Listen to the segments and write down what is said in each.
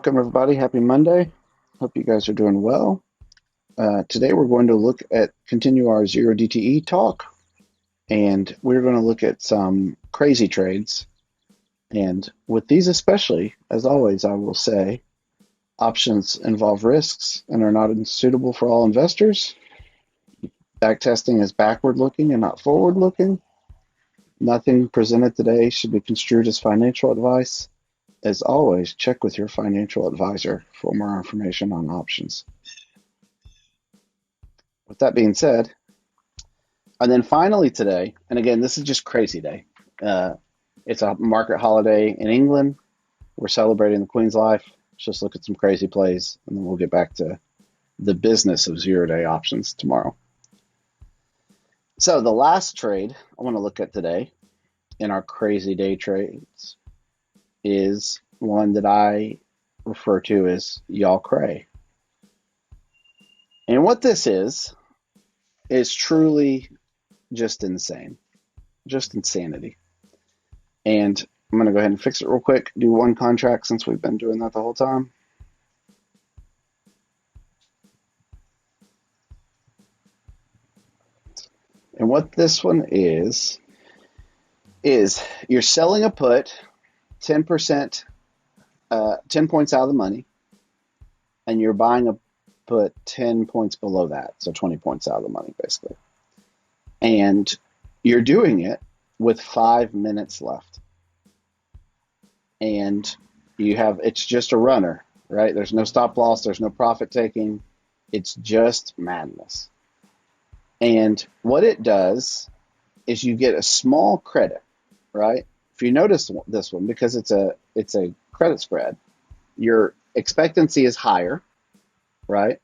Welcome, everybody. Happy Monday. Hope you guys are doing well. Today, we're going to continue our zero DTE talk, and we're going to look at some crazy trades. And with these, especially, as always, I will say options involve risks and are not suitable for all investors. Backtesting is backward looking and not forward looking. Nothing presented today should be construed as financial advice. As always, check with your financial advisor for more information on options. With that being said, and then finally today, and again, this is just crazy day. It's a market holiday in England. We're celebrating the Queen's life. Let's just look at some crazy plays, and then we'll get back to the business of zero-day options tomorrow. So the last trade I want to look at today in our crazy day trades is one that I refer to as y'all cray. And what this is truly just insane, just insanity. And I'm going to go ahead and fix it real quick, do one contract since we've been doing that the whole time. And what this one is you're selling a put 10%, 10 points out of the money, and you're buying a put 10 points below that, so 20 points out of the money, basically. And you're doing it with 5 minutes left. And it's just a runner, right? There's no stop loss, there's no profit taking. It's just madness. And what it does is you get a small credit, right? If you notice this one, because it's a credit spread, your expectancy is higher, right?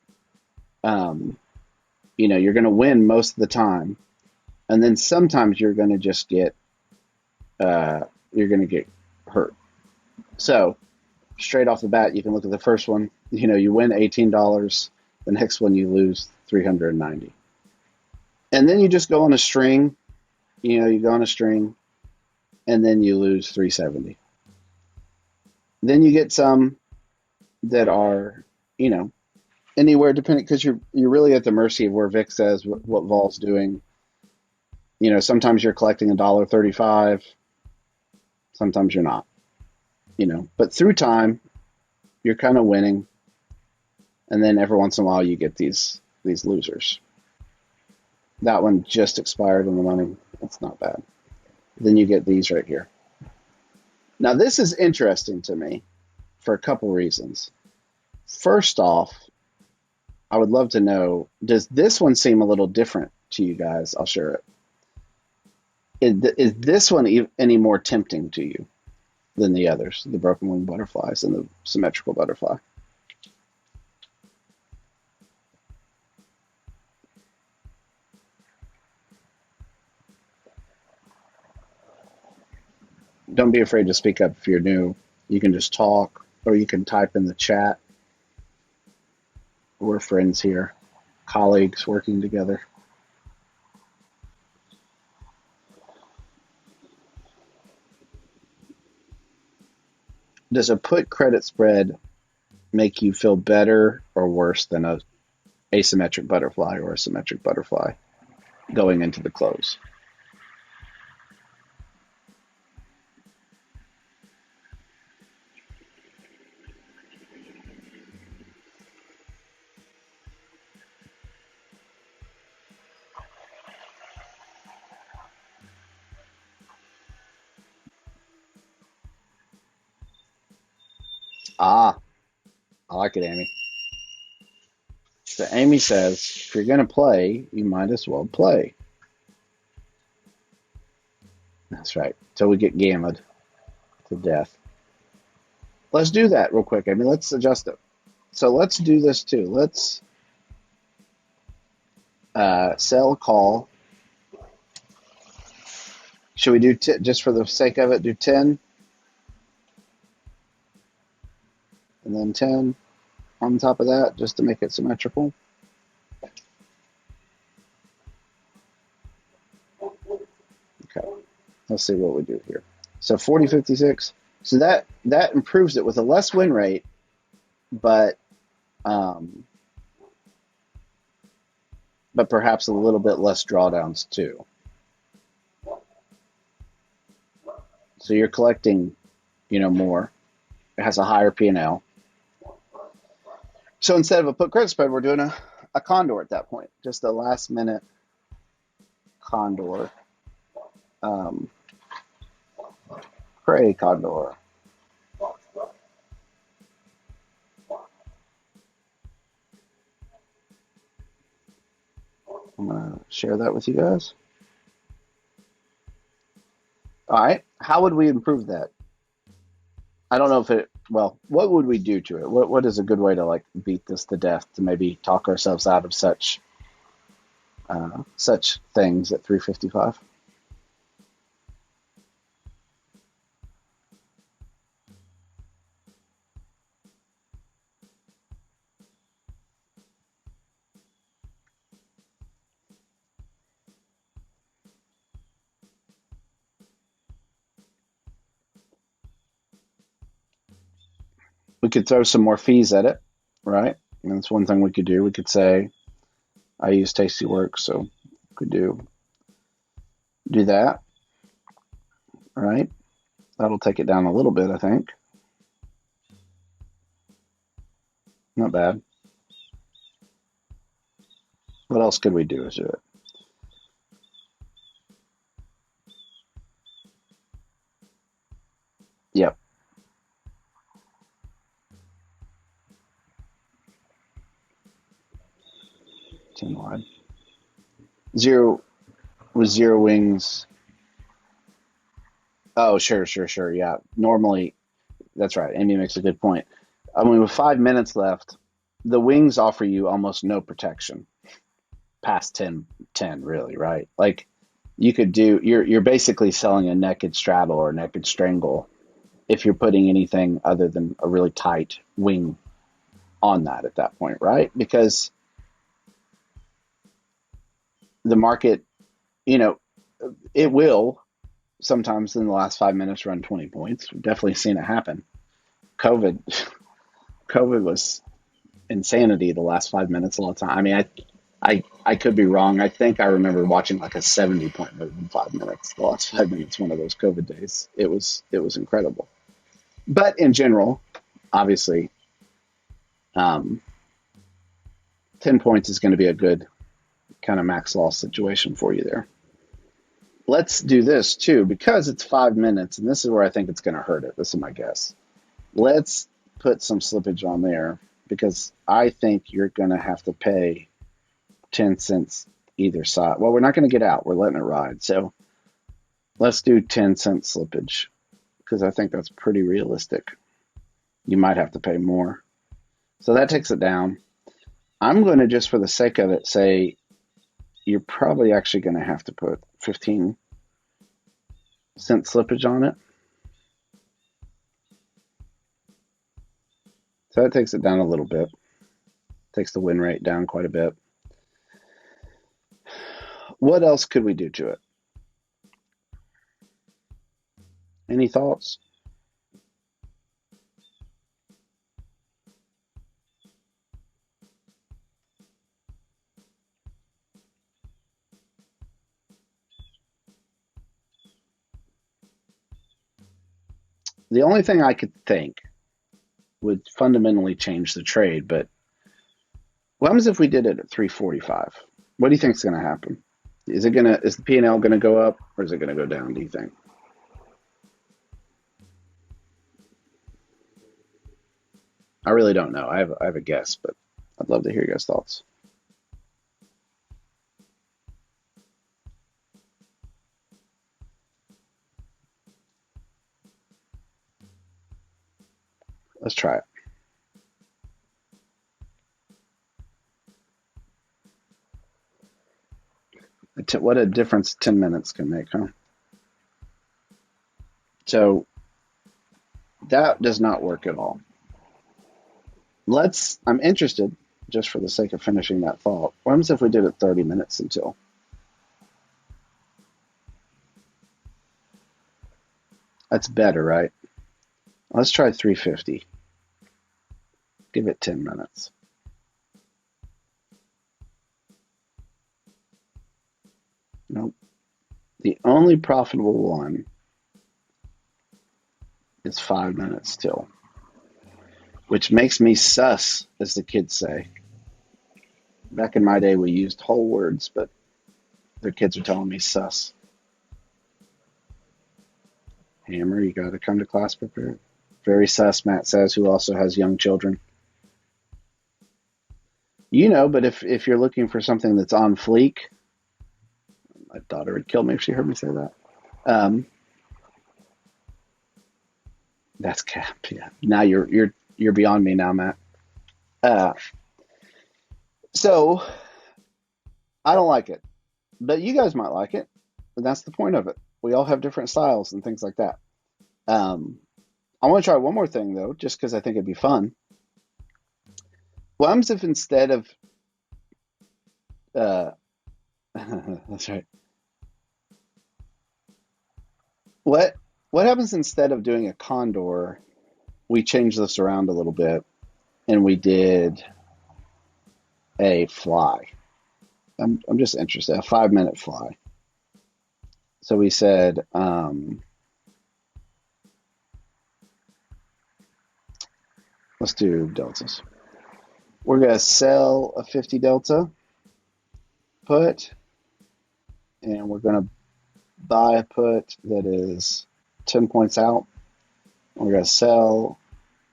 You're going to win most of the time, and then sometimes you're going to just get hurt. So straight off the bat, you can look at the first one. You win $18. The next one you lose $390, and then you just go on a string. You go on a string, and then you lose $370. Then you get some that are, anywhere depending, because you're really at the mercy of where Vic says what Vol's doing. Sometimes you're collecting $1.35, sometimes you're not. But through time, you're kind of winning, and then every once in a while you get these losers. That one just expired in the money. It's not bad. Then you get these right here. Now this is interesting to me for a couple reasons. First off, I would love to know, does this one seem a little different to you guys? I'll share it. Is this one any more tempting to you than the others, the broken wing butterflies and the symmetrical butterfly? Don't be afraid to speak up if you're new. You can just talk, or you can type in the chat. We're friends here, colleagues working together. Does a put credit spread make you feel better or worse than a asymmetric butterfly or a symmetric butterfly going into the close? Ah, I like it, Amy. So Amy says, if you're going to play, you might as well play. That's right. Till we get gammed to death. Let's do that real quick. Let's adjust it. So let's do this too. Let's sell a call. Should we do, just for the sake of it, do 10? And then 10 on top of that, just to make it symmetrical. Okay, let's see what we do here. So 40.56. So that improves it with a less win rate. but um, but perhaps a little bit less drawdowns too. So you're collecting, more. It has a higher P&L. So instead of a put credit spread, we're doing a condor at that point, just a last minute condor. Um, Pray condor. I'm gonna share that with you guys. All right. How would we improve that? I don't know if it. Well, what would we do to it? What is a good way to like beat this to death to maybe talk ourselves out of such things at 355? We could throw some more fees at it, right? And that's one thing we could do. We could say I use Tastyworks, so we could do that, right? That'll take it down a little bit, I think. Not bad. What else could we do to it? Yep, 10 wide. Zero with zero wings. Oh, sure. Yeah. Normally, that's right. Amy makes a good point. I mean, with 5 minutes left, the wings offer you almost no protection past 10, really, right? Like you could do, you're basically selling a naked straddle or a naked strangle if you're putting anything other than a really tight wing on that at that point, right? Because the market, you know, it will sometimes in the last 5 minutes run 20 points. We've definitely seen it happen. COVID, COVID was insanity the last 5 minutes a lot of time. I mean, I could be wrong. I think I remember watching like a 70-point move in 5 minutes. The last 5 minutes, one of those COVID days. It was incredible. But in general, obviously, um, 10 points is going to be a good kind of max loss situation for you there. Let's do this too because it's 5 minutes, and this is where I think it's going to hurt it. This is my guess. Let's put some slippage on there because I think you're going to have to pay 10 cents either side. Well, we're not going to get out. We're letting it ride. So let's do 10-cent slippage because I think that's pretty realistic. You might have to pay more. So that takes it down. I'm going to, just for the sake of it, say you're probably actually going to have to put 15-cent slippage on it. So that takes it down a little bit. Takes the win rate down quite a bit. What else could we do to it? Any thoughts? The only thing I could think would fundamentally change the trade, but what happens if we did it at 345? What do you think is going to happen? Is the P&L going to go up or is it going to go down, do you think? I really don't know. I have a guess, but I'd love to hear your guys' thoughts. Let's try it. What a difference 10 minutes can make, huh? So that does not work at all. I'm interested, just for the sake of finishing that thought. What happens if we did it 30 minutes until? That's better, right? Let's try 350. Give it 10 minutes. Nope. The only profitable one is 5 minutes till, which makes me sus, as the kids say. Back in my day, we used whole words, but the kids are telling me sus. Hammer, you got to come to class prepared. Very sus, Matt says, who also has young children. But if you're looking for something that's on fleek, my daughter would kill me if she heard me say that. That's cap. Yeah. Now you're beyond me now, Matt. So I don't like it, but you guys might like it, and that's the point of it. We all have different styles and things like that. I want to try one more thing though, just because I think it'd be fun. What happens if instead of that's right. What happens instead of doing a condor, we change this around a little bit and we did a fly. I'm just interested. A 5-minute fly. So we said let's do deltas. We're going to sell a 50 delta put, and we're going to buy a put that is 10 points out. We're going to sell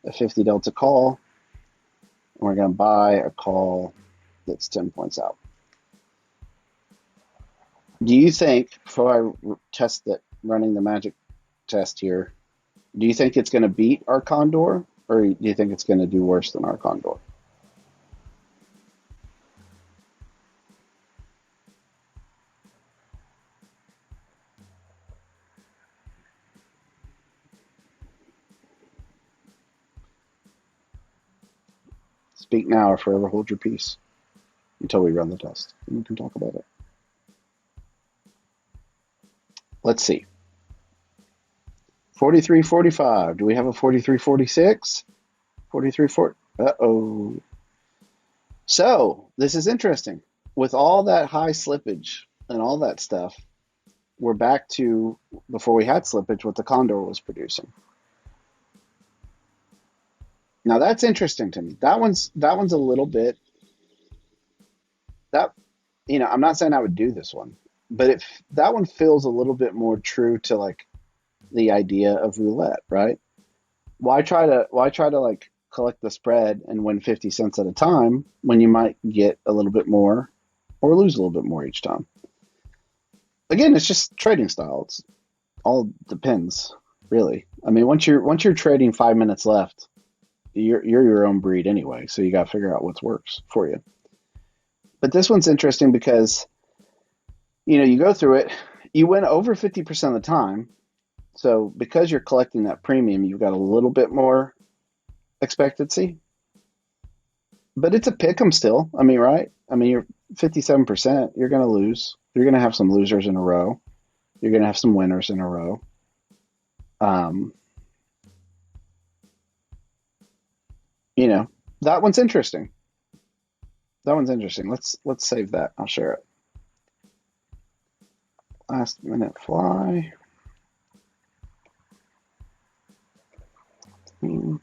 a 50 delta call, and we're going to buy a call that's 10 points out. Do you think, before I test it, running the magic test here, do you think it's going to beat our condor, or do you think it's going to do worse than our condor? Speak now or forever hold your peace until we run the test, and we can talk about it. Let's see. 43.45. Do we have a 43.46? 43.40. Uh-oh. So this is interesting. With all that high slippage and all that stuff, we're back to before we had slippage, what the condor was producing. Now that's interesting to me. That one's a little bit that I'm not saying I would do this one, but that one feels a little bit more true to like the idea of roulette, right? Why try to like collect the spread and win 50 cents at a time when you might get a little bit more or lose a little bit more each time? Again, it's just trading style. It's all depends, really. I mean, once you're trading 5 minutes left, you're your own breed anyway, so you got to figure out what works for you. But this one's interesting because you go through it, you win over 50% of the time. So because you're collecting that premium, you've got a little bit more expectancy. But it's a pick 'em still. I mean, right? I mean, you're 57%, you're going to lose. You're going to have some losers in a row. You're going to have some winners in a row. That one's interesting. Let's save that. I'll share it. Last minute fly. And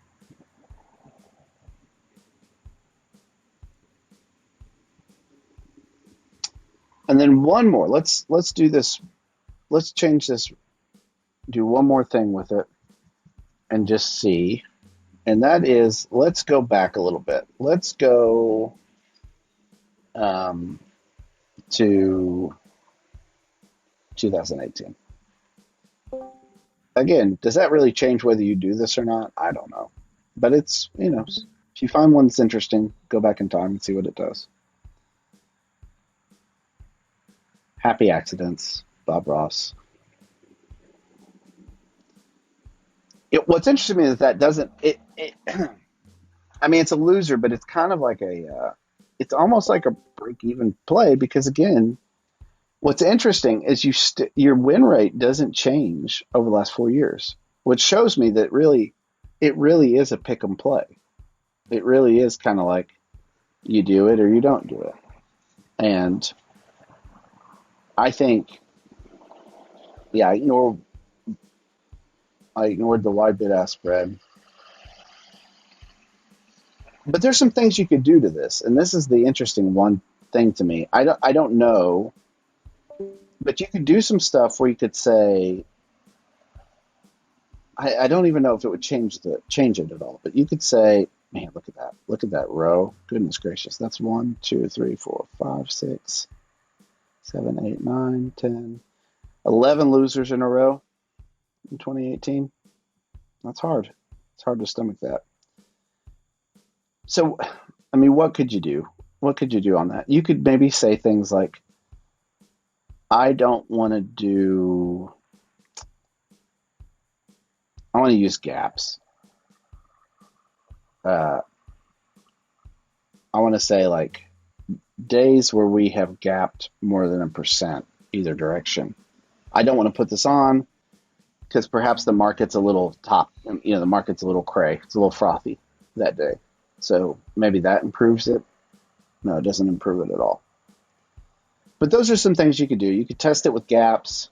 then one more. Let's do this. Let's change this. Do one more thing with it and just see. And that is, let's go back a little bit. Let's go to 2018. Again, does that really change whether you do this or not? I don't know. But it's, if you find one that's interesting, go back in time and see what it does. Happy accidents, Bob Ross. What's interesting to me is that doesn't, I mean, it's a loser, but it's kind of like it's almost like a break-even play because, again, what's interesting is your win rate doesn't change over the last 4 years, which shows me that it really is a pick 'em play. It really is kind of like you do it or you don't do it. And I think, yeah, I ignored the wide bid ask spread. But there's some things you could do to this, and this is the interesting one thing to me. I don't know, but you could do some stuff where you could say, I don't even know if it would change it at all, but you could say, man, look at that row. Goodness gracious, that's 1, 2, 3, 4, 5, 6, 7, 8, 9, 10, 11 losers in a row in 2018. That's hard. It's hard to stomach that. So, I mean, what could you do? What could you do on that? You could maybe say things like, I don't want to do, I want to use gaps. Uh, I want to say like days where we have gapped more than a percent either direction. I don't want to put this on because perhaps the market's a little the market's a little cray. It's a little frothy that day. So maybe that improves it. No, it doesn't improve it at all. But those are some things you could do. You could test it with gaps.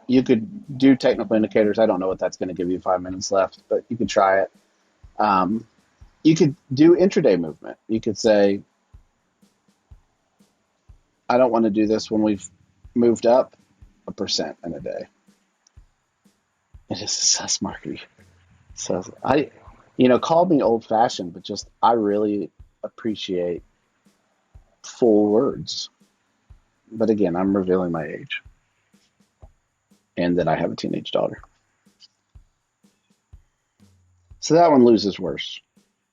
You could do technical indicators. I don't know what that's going to give you 5 minutes left, but you could try it. Um, you could do intraday movement. You could say, I don't want to do this when we've moved up a percent in a day. It is a sus market. So call me old fashioned, but just I really appreciate full words. But again, I'm revealing my age and that I have a teenage daughter. So that one loses worse,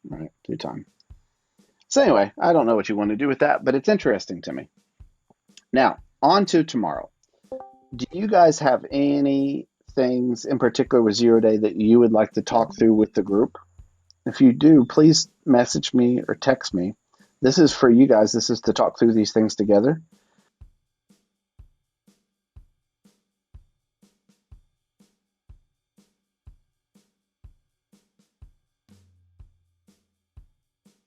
right? Through time. So anyway, I don't know what you want to do with that, but it's interesting to me. Now, on to tomorrow. Do you guys have any things in particular with 0 day that you would like to talk through with the group? If you do, please message me or text me. This is for you guys. This is to talk through these things together.